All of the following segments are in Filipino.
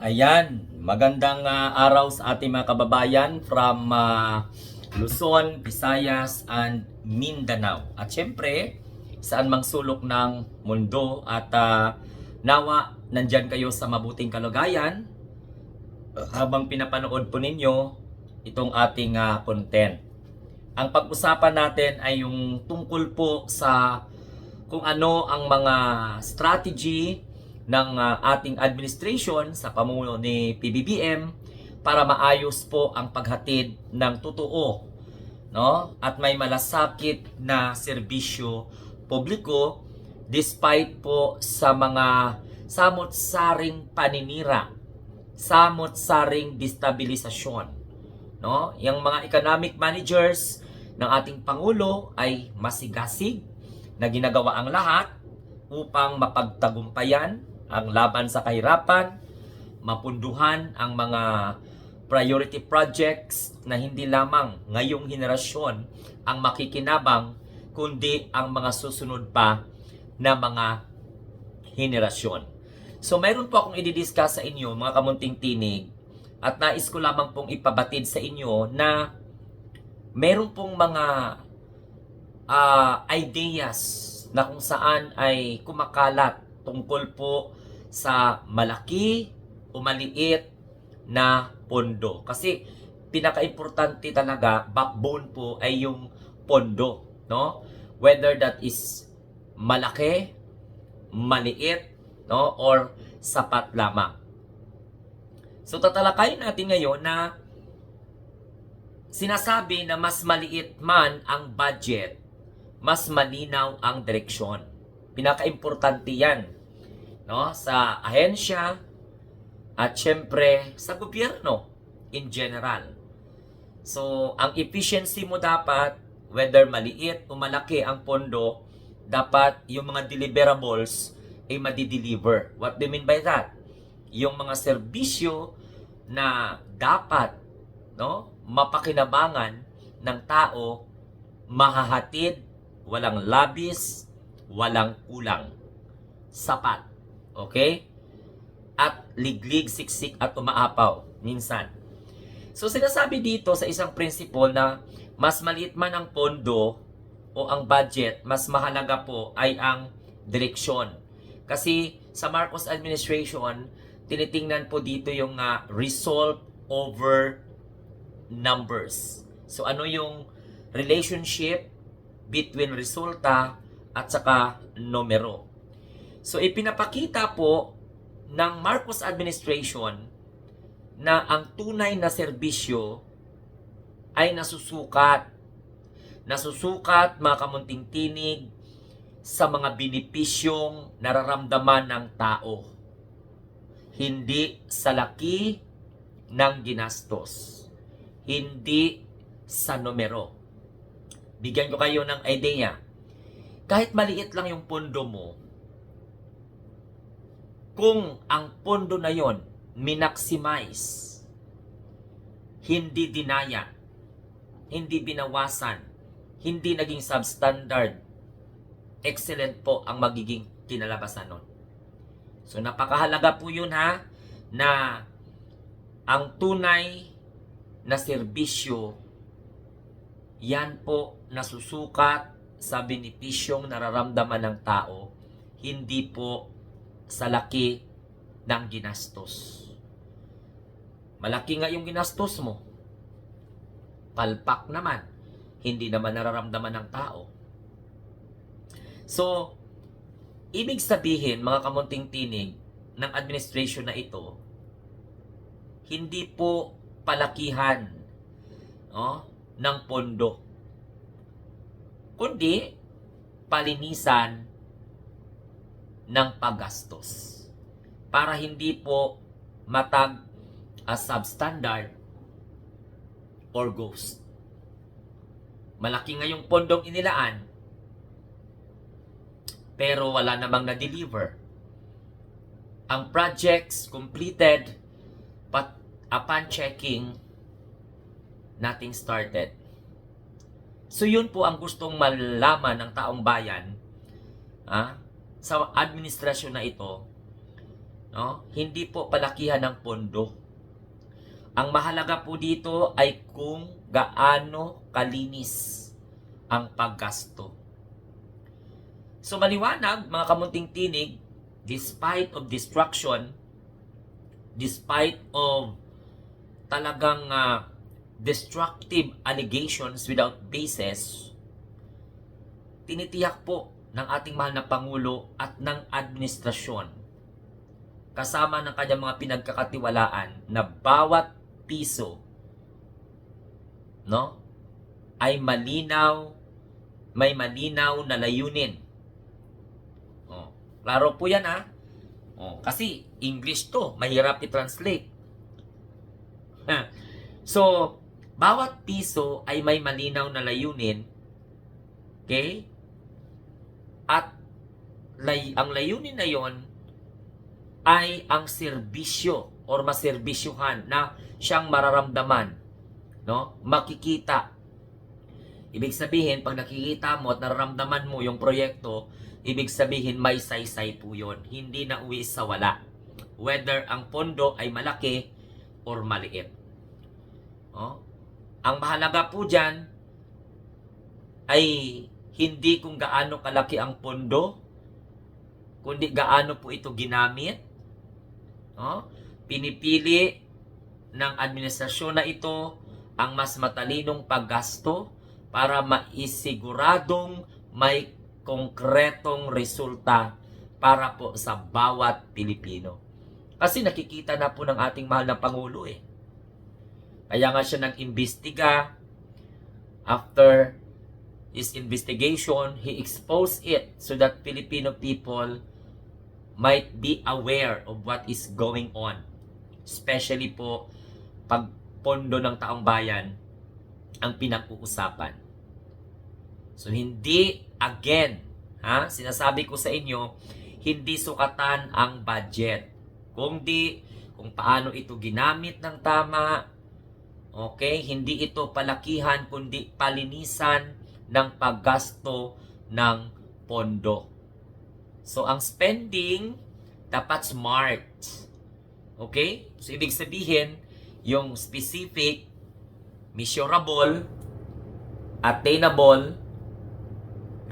Ayan, magandang araw sa ating mga kababayan from Luzon, Visayas, and Mindanao. At syempre, saan mang sulok ng mundo at nawa nandyan kayo sa mabuting kalagayan habang pinapanood po ninyo itong ating content. Ang pag-usapan natin ay yung tungkol po sa kung ano ang mga strategy ng ating administration sa pamuno ni PBBM para maayos po ang paghatid ng totoo, no? At may malasakit na serbisyo publiko despite po sa mga samot-saring paninira, samot-saring destabilisasyon, no? Yung mga economic managers ng ating pangulo ay masigasig na ginagawa ang lahat upang mapagtagumpayan ang laban sa kahirapan, mapunduhan ang mga priority projects na hindi lamang ngayong henerasyon ang makikinabang, kundi ang mga susunod pa na mga henerasyon. So mayroon po akong i-discuss sa inyo mga kamunting tinig at nais ko lamang pong ipabatid sa inyo na meron pong mga ideas na kung saan ay kumakalat tungkol po sa malaki o maliit na pondo. Kasi pinaka-importante talaga, backbone po ay yung pondo, no? Whether that is malaki, maliit, no, or sapat lamang. So tatalakayin natin ngayon na sinasabi na mas maliit man ang budget, mas malinaw ang direksyon. Pinaka-importante yan, no, sa ahensya at syempre sa gobyerno in general. So, ang efficiency mo dapat, whether maliit o malaki ang pondo, dapat yung mga deliverables ay madi-deliver. What do you mean by that? Yung mga serbisyo na dapat, no, mapakinabangan ng tao, mahahatid, walang labis, walang kulang. Sapat. Okay? At liglig, siksik at umaapaw minsan. So sinasabi dito sa isang principle na mas maliit man ang pondo o ang budget, mas mahalaga po ay ang direksyon. Kasi sa Marcos administration, tinitingnan po dito yung result over numbers. So ano yung relationship between resulta at saka numero. So ipinapakita po ng Marcos administration na ang tunay na serbisyo ay nasusukat. Nasusukat, mga kamunting tinig, sa mga benepisyong nararamdaman ng tao. Hindi sa laki ng ginastos. Hindi sa numero. Bigyan ko kayo ng idea. Kahit maliit lang yung pondo mo, kung ang pondo na yon minaximize, hindi dinaya, hindi binawasan, hindi naging substandard, excellent po ang magiging kinalabasan nun. So napakahalaga po yun na ang tunay na serbisyo, yan po nasusukat sa benepisyong nararamdaman ng tao, hindi po sa laki ng ginastos. Malaki nga yung ginastos mo, palpak naman, hindi naman nararamdaman ng tao. So, ibig sabihin, mga kamunting tinig ng administration na ito, hindi po palakihan, no, ng pondo, kundi palinisan ng paggastos para hindi po matag as substandard or ghost. Malaki nga yung pondong inilaan pero wala namang na-deliver. Ang projects completed but upon checking, nothing started. So yun po ang gustong malaman ng taong bayan sa administrasyon na ito. no? Hindi po palakihan ng pondo. Ang mahalaga po dito ay kung gaano kalinis ang paggasto. So maliwanag, mga kamunting tinig, despite of destruction, despite of talagang destructive allegations without basis, tinitiyak po ng ating mahal na Pangulo at ng administrasyon kasama ng kanyang mga pinagkakatiwalaan na bawat piso, no, ay malinaw, may malinaw na layunin. Klaro po yan kasi English to, mahirap i-translate. So, bawat piso ay may malinaw na layunin. Okay? At ang layunin na yon ay ang serbisyo or maserbisyuhan na siyang mararamdaman, no? Makikita. Ibig sabihin, pag nakikita mo at nararamdaman mo yung proyekto, ibig sabihin may saysay po yun. Hindi na uwi sa wala. Whether ang pondo ay malaki or maliit. Ang mahalaga po dyan ay hindi kung gaano kalaki ang pondo, kundi gaano po ito ginamit. Pinipili ng administrasyon na ito ang mas matalinong paggasto para maisiguradong may konkretong resulta para po sa bawat Pilipino. Kasi nakikita na po ng ating mahal na Pangulo Kaya nga siya nag-imbestiga. After his investigation, he exposed it so that Filipino people might be aware of what is going on. Especially po pag pondo ng taong bayan ang pinag-uusapan. So hindi, again, sinasabi ko sa inyo, hindi sukatan ang budget. Kung paano ito ginamit ng tama, okay, hindi ito palakihan, kundi palinisan ng paggasto ng pondo. So, ang spending, dapat smart. Okay? So, ibig sabihin, yung specific, measurable, attainable,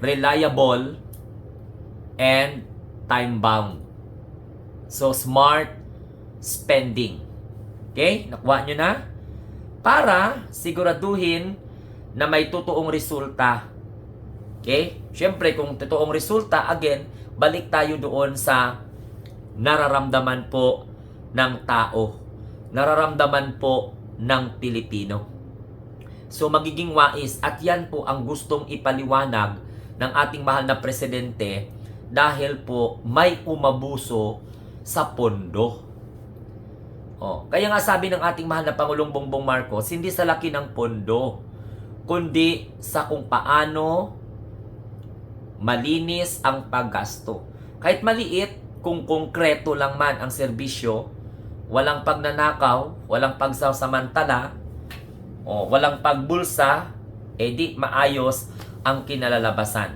reliable, and time-bound. So, smart spending. Okay? Nakuha nyo na? Para siguraduhin na may totoong resulta. Okay? Siyempre, kung totoong resulta, again, balik tayo doon sa nararamdaman po ng tao. Nararamdaman po ng Pilipino. So, magiging wais, at yan po ang gustong ipaliwanag ng ating mahal na presidente dahil po may umabuso sa pondo. Kaya nga sabi ng ating mahal na Pangulong Bongbong Marcos, hindi sa laki ng pondo, kundi sa kung paano malinis ang paggasto. Kahit maliit, kung konkreto lang man ang serbisyo, walang pagnanakaw, walang pagsasamantala, walang pagbulsa, edi maayos ang kinalalabasan.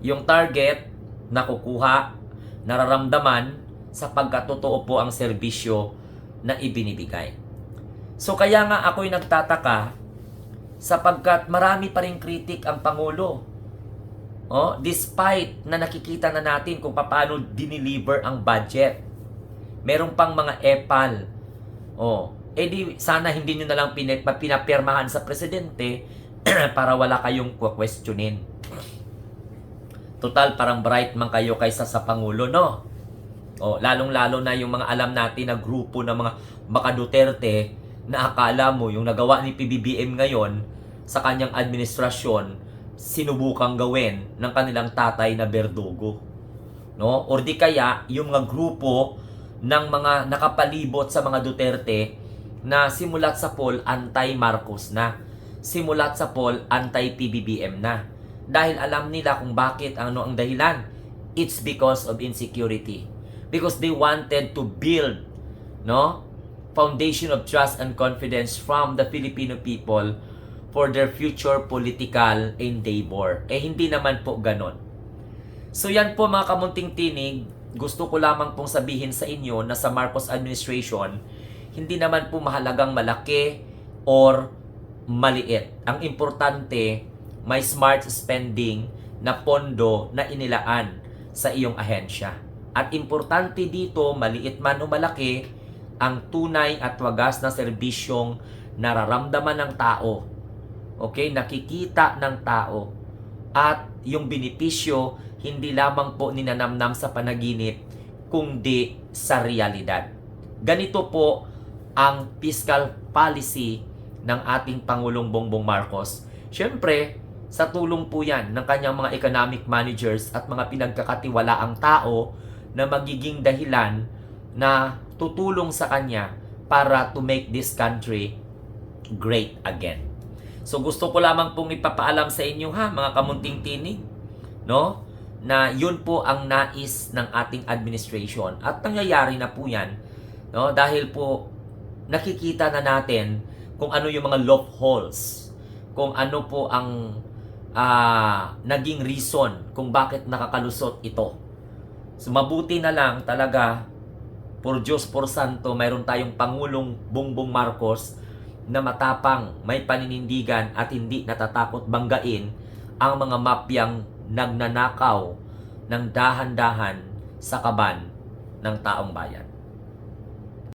Yung target, nakukuha, nararamdaman, sapagkat totoo po ang serbisyo na ibinibigay. So kaya nga ako'y nagtataka sapagkat marami pa rin kritik ang Pangulo. Despite na nakikita na natin kung paano dineliver ang budget. Meron pang mga epal. Di sana hindi nyo na lang pinapirmahan sa presidente para wala kayong questionin. Total, parang bright man kayo kaysa sa Pangulo, no? Lalong-lalo na yung mga alam natin na grupo ng mga baka Duterte na akala mo yung nagawa ni PBBM ngayon sa kanyang administrasyon, sinubukang gawin ng kanilang tatay na Berdugo. No? Or di kaya yung mga grupo ng mga nakapalibot sa mga Duterte na simulat sa poll anti-Marcos na. Simulat sa poll anti-PBBM na. Dahil alam nila kung bakit ang dahilan. It's because of insecurity. Because they wanted to build foundation of trust and confidence from the Filipino people for their future political endeavor. Hindi naman po ganon. So yan po mga kamunting tinig, gusto ko lamang pong sabihin sa inyo na sa Marcos administration, hindi naman po mahalagang malaki or maliit. Ang importante, may smart spending na pondo na inilaan sa iyong ahensya. At importante dito, maliit man o malaki, ang tunay at wagas na serbisyong nararamdaman ng tao. Okay? Nakikita ng tao. At yung benepisyo, hindi lamang po ninanamnam sa panaginip, kundi sa realidad. Ganito po ang fiscal policy ng ating Pangulong Bongbong Marcos. Siyempre, sa tulong po yan ng kanyang mga economic managers at mga pinagkakatiwalaang tao na magiging dahilan na tutulong sa kanya para to make this country great again. So gusto ko lamang pong ipapaalam sa inyo mga kamunting tinig, no? Na yun po ang nais ng ating administration at nangyayari na po yan, no? Dahil po nakikita na natin kung ano yung mga loopholes, kung ano po ang naging reason kung bakit nakakalusot ito. So mabuti na lang talaga, por Diyos, por Santo, mayroon tayong Pangulong Bongbong Marcos na matapang, may paninindigan at hindi natatakot banggain ang mga mafyang nagnanakaw ng dahan-dahan sa kaban ng taong bayan.